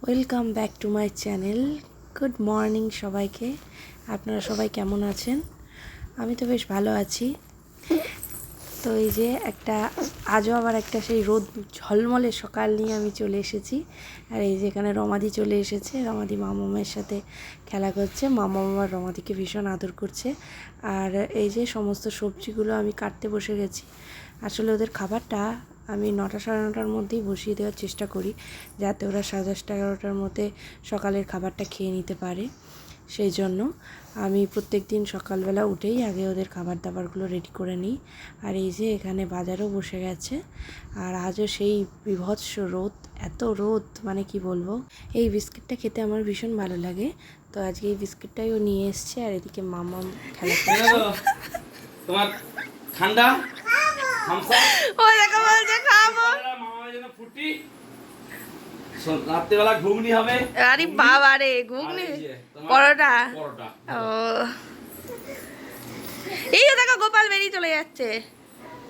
Welcome back to my channel. Good morning সবাইকে। আপনারা সবাই কেমন আছেন? আমি তো বেশ ভালো আছি। তো এই যে আজও আবার একটা সেই রোদ ঝলমলে সকাল নিয়ে আমি চলে এসেছি। আর এই যে এখানে রমাদি চলে এসেছে। রমাদি মামামের সাথে খেলা করছে। মামাম আর রমাদিকে ভীষণ আদর করছে। আর এই যে সমস্ত সবজিগুলো আমি কাটতে বসে গেছি। আসলে ওদের খাবারটা আমি 9টা সাড়ে 9টার মধ্যেই বসিয়ে দেওয়ার চেষ্টা করি, যাতে ওরা 10:30 11টার মধ্যে সকালের খাবারটা খেয়ে নিতে পারে। সেই জন্য আমি প্রত্যেক দিন সকালবেলা উঠেই আগে ওদের খাবার দাবারগুলো রেডি করে নিই। আর এই যে এখানে বাজারও বসে গেছে। আর আজও সেই বীভৎস রোদ, এত রোদ মানে কি বলবো। এই বিস্কিটটা খেতে আমার ভীষণ ভালো লাগে, তো আজকে এই বিস্কিটটাই ও নিয়ে এসছে। আর এদিকে মামা খেলা করছে। তোমার ঠান্ডা ও দেখো বলছে খাবো। মামার জন্য ফুটি রাত্রিবেলা ঘুগনি হবে। আরে বাবা রে, ঘুগনি পরোটা। ও এই দেখো গোপাল বেরিয়ে চলে যাচ্ছে।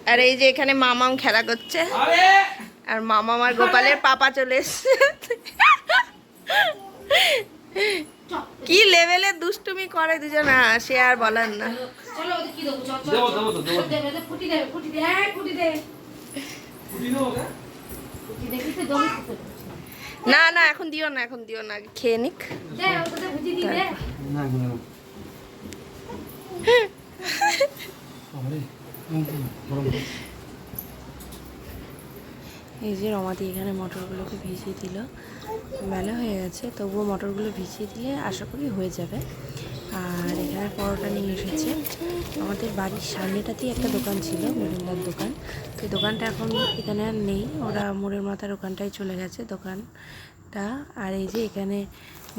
আর এই যে এখানে মামাম খেলা করছে। আর মামাম আর গোপালের পাপা চলে এসছে। কি লেভেলের দুষ্টুমি করে দুজনা, সে আর বলার না। না না এখন দিও না, এখন দিও না, খেয়ে নিক। এই যে রমাদি এখানে মটরগুলোকে ভিজিয়ে দিল। বেলা হয়ে গেছে, তবুও মটরগুলো ভিজিয়ে দিলে আশা করি হয়ে যাবে। আর এখানে পরোটা নিয়ে এসেছে। আমাদের বাড়ির সামনেটাতেই একটা দোকান ছিল, মেরুন্দার দোকান। তো এই দোকানটা এখন এখানে আর নেই, ওরা মোড়ের মাথার ওখানটায় চলে গেছে দোকানটা। আর এই যে এখানে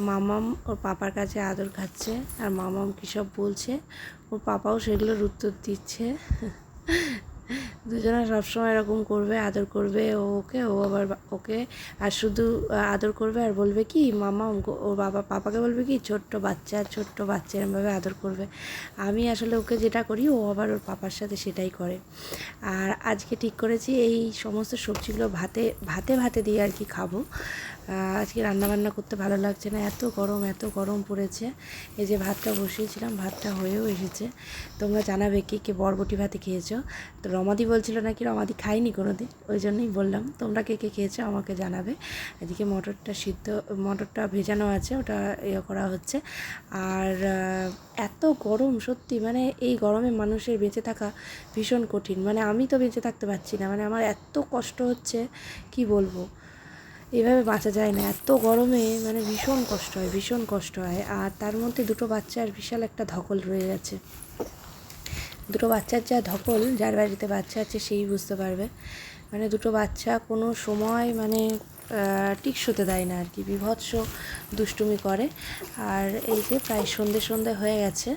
মামাম ওর পাপার কাছে আদর খাচ্ছে। আর মামাম কী সব বলছে, ওর পাপাও সেগুলোর উত্তর দিচ্ছে। দুজনে সবসময় এরকম করবে, আদর করবে ওকে, ও আবার ওকে। আর শুধু আদর করবে আর বলবে কি মামা, ওর পাপাকে বলবে কি ছোট্ট বাচ্চা এরমভাবে আদর করবে। আমি আসলে ওকে যেটা করি, ও আবার ওর পাপার সাথে সেটাই করে। আর আজকে ঠিক করেছি এই সমস্ত সবজিগুলো ভাতে ভাতে ভাতে দিয়ে আর কি খাবো। আজকে রান্নাবান্না করতে ভালো লাগছে না, এত গরম পড়েছে। এই যে ভাতটা বসিয়েছিলাম, ভাতটা হয়েও এসেছে। তোমরা জানাবে কে বরবটি ভাতে খেয়েছো। তো রমাদি বলছিল নাকি রমাদি খাইনি কোনো দিন, ওই জন্যই বললাম তোমরা কে খেয়েছো আমাকে জানাবে। এদিকে মটরটা ভেজানো আছে, ওটা করা হচ্ছে। আর এত গরম, সত্যি মানে এই গরমে মানুষের বেঁচে থাকা ভীষণ কঠিন। মানে আমি তো বেঁচে থাকতে পারছি না, মানে আমার এত কষ্ট হচ্ছে কি বলবো। এভাবে বাঁচা যায় না এত গরমে, মানে ভীষণ কষ্ট হয়। আর তার মধ্যে দুটো বাচ্চার বিশাল একটা ধকল রয়ে গেছে। দুটো বাচ্চার যা ধকল, যার বাড়িতে বাচ্চা আছে সেই বুঝতে পারবে। মানে দুটো বাচ্চা কোনো সময় মানে টিকসতে দেয় না আর কি, বীভৎস দুষ্টুমি করে। আর এই যে প্রায় সন্ধে হয়ে গেছে,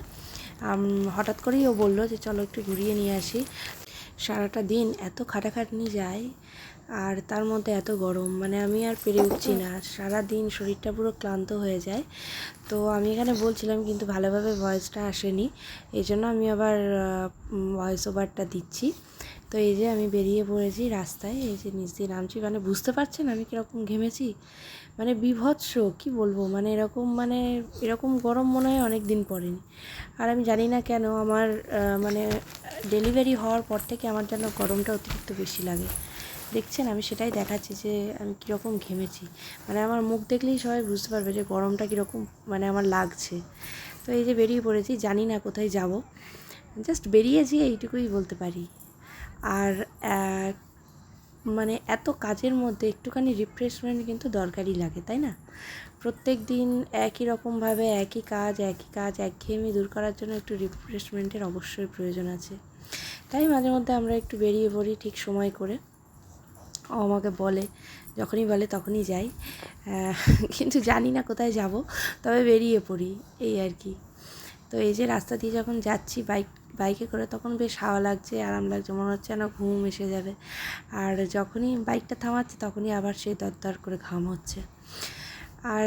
হঠাৎ করেই ও বললো যে চলো একটু ঘুরিয়ে নিয়ে আসি। সারাটা দিন এত খাটাখাটনি যায়, আর তার মধ্যে এত গরম, মানে আমি আর পেরে উঠছি না। সারা দিন শরীরটা পুরো ক্লান্ত হয়ে যায়। তো আমি এখানে বলছিলাম কিন্তু ভালোভাবে ভয়েসটা আসেনি, এই জন্য আমি আবার ভয়েস ওভারটা দিচ্ছি। তো এই যে আমি বেরিয়ে পড়েছি রাস্তায়, এই যে নিচ দিয়ে নামছি। মানে বুঝতে পারছেন আমি কীরকম ঘেমেছি, মানে বীভৎস কি বলবো। মানে এরকম গরম মনে হয় অনেক দিন পড়েনি। আর আমি জানি না কেন আমার মানে ডেলিভারি হওয়ার পর থেকে আমার যেন গরমটা অতিরিক্ত বেশি লাগে। দেখছেন আমি সেটাই দেখাচ্ছি যে আমি কীরকম ঘেমেছি। মানে আমার মুখ দেখলেই সবাই বুঝতে পারবে যে গরমটা কীরকম মানে আমার লাগছে। তো এই যে বেরিয়ে পড়েছি, জানি না কোথায় যাব, জাস্ট বেরিয়েছি এইটুকুই বলতে পারি। আর মানে এত কাজের মধ্যে একটুখানি রিফ্রেশমেন্ট কিন্তু দরকারই লাগে, তাই না? প্রত্যেক দিন একই রকমভাবে একই কাজ একঘেয়েমি দূর করার জন্য একটু রিফ্রেশমেন্টের অবশ্যই প্রয়োজন আছে। তাই মাঝে মধ্যে আমরা একটু বেরিয়ে পড়ি ঠিক সময় করে। ও আমাকে বলে, যখনই বলে তখনই যাই, কিন্তু জানি না কোথায় যাব, তবে বেরিয়ে পড়ি এই আর কি। তো এই যে রাস্তা দিয়ে যখন যাচ্ছি বাইকে করে, তখন বেশ হাওয়া লাগছে, আরাম লাগছে, মনে হচ্ছে না ঘুম এসে যাবে। আর যখনই বাইকটা থামাচ্ছে তখনই আবার সেই দরদর করে ঘাম হচ্ছে। আর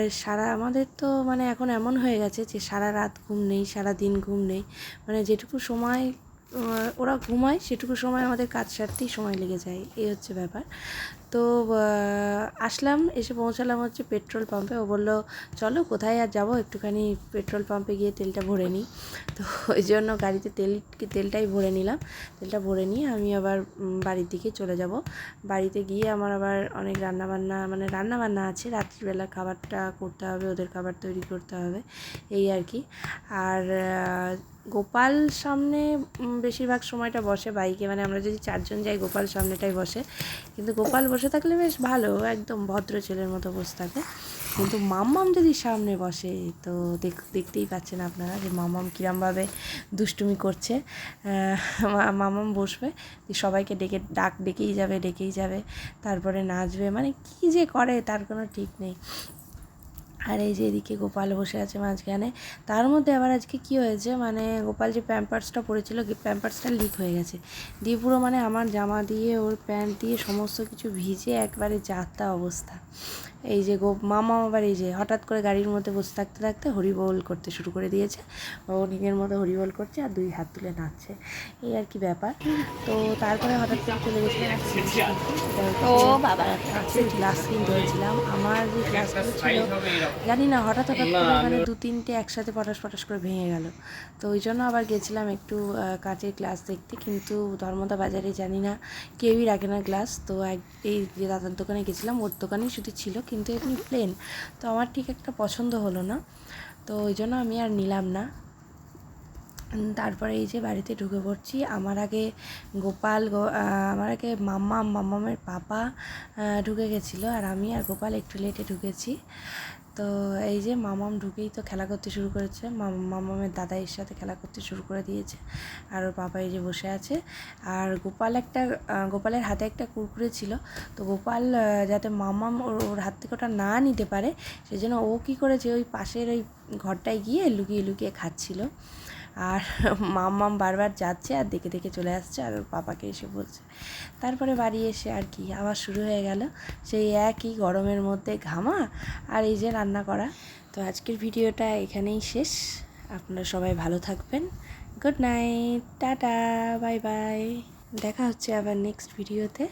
আমাদের তো মানে এখন এমন হয়ে গেছে যে সারা রাত ঘুম নেই, সারা দিন ঘুম নেই। মানে যেটুকু সময় ওরা ঘুমায় সেটুকু সময় আমাদের কাজ সারতেই সময় লেগে যায়, এই হচ্ছে ব্যাপার। তো আসলাম, এসে পৌঁছালাম হচ্ছে পেট্রোল পাম্পে। ও বললো চলো কোথায় আর যাবো, একটুখানি পেট্রোল পাম্পে গিয়ে তেলটা ভরে নিই। তো ওই জন্য গাড়িতে তেলটাই ভরে নিলাম। তেলটা ভরে নিয়ে আমি আবার বাড়ির দিকে চলে যাব। বাড়িতে গিয়ে আমার আবার অনেক রান্নাবান্না আছে, রাত্রিবেলা খাবারটা করতে হবে, ওদের খাবার তৈরি করতে হবে, এই আর কি। আর গোপাল সামনে বেশিরভাগ সময়টা বসে বাইকে, মানে আমরা যদি 4 জন যাই গোপাল সামনেটাই বসে। কিন্তু গোপাল বসে থাকলে বেশ ভালো, একদম ভদ্র ছেলের মতো বসে থাকে। কিন্তু মাম্মাম যদি সামনে বসে তো দেখতেই পাচ্ছেন আপনারা যে মাম্মাম কীরমভাবে দুষ্টুমি করছে। মাম্মাম বসবে, সবাইকে ডেকেই যাবে, তারপরে নাচবে, মানে কী যে করে তার কোনো ঠিক নেই। আর এই যে এদিকে গোপাল বসে আছে মাঝখানে। তার মধ্যে আবার আজকে কী হয়েছে, মানে গোপাল যে প্যাম্পার্সটা পরেছিল, প্যাম্পার্সটা লিক হয়ে গেছে, দিয়ে পুরো মানে আমার জামা দিয়ে ওর প্যান্ট দিয়ে সমস্ত কিছু ভিজে একবারে যাতা অবস্থা। এই যে মামা আবার এই যে হঠাৎ করে গাড়ির মধ্যে বসে থাকতে থাকতে হরিবোল করতে শুরু করে দিয়েছে। ও নিজের মতো হরিবোল করছে আর 2 হাত তুলে নাচছে, এই আর কি ব্যাপার। তো তারপরে হঠাৎ করে চলে গেছিলাম কাঁচের গ্লাস কিনতে হয়েছিলাম। আমার যে গ্লাসগুলো ছিল জানি না হঠাৎ করে মানে 2-3টে একসাথে পটাশ করে ভেঙে গেল। তো ওই জন্য আবার গেছিলাম একটু কাঁচের গ্লাস দেখতে, কিন্তু ধর্মদা বাজারে জানি না কেউই রাখে না গ্লাস। তো এই যে দাদার দোকানে গেছিলাম, ওর দোকানেই শুধু ছিল, কিন্তু এমনি প্লেন। তো আমার ঠিক একটা পছন্দ হলো না, তো ওই জন্য আমি আর নিলাম না। তারপরে এই যে বাড়িতে ঢুকে পড়ছি। আমার আগে মাম্মামের পাপা ঢুকে গেছিলো, আর আমি আর গোপাল একটু লেটে ঢুকেছি। তো এই যে মামাম ঢুকেই তো খেলা করতে শুরু করেছে, মামামের দাদা এর সাথে খেলা করতে শুরু করে দিয়েছে। আর ওর পাপা এই যে বসে আছে। আর গোপালের হাতে একটা কুরকুরে ছিল, তো গোপাল যাতে মামাম ওর হাত থেকে ওটা না নিতে পারে, সেই জন্য ও কী করেছে, ওই পাশের ওই ঘরটায় গিয়ে লুকিয়ে লুকিয়ে খাচ্ছিল। আর মাম্মাম বারবার যাচ্ছে আর দেখে দেখে চলে আসছে, আর ওর পাপাকে এসে বলছে। তারপরে বাড়ি এসে আর কি আবার শুরু হয়ে গেল সেই একই গরমের মধ্যে ঘামা আর এই যে রান্না করা। তো আজকের ভিডিওটা এখানেই শেষ। আপনারা সবাই ভালো থাকবেন। Good night, tata, bye bye. দেখা হচ্ছে আবার নেক্সট ভিডিওতে।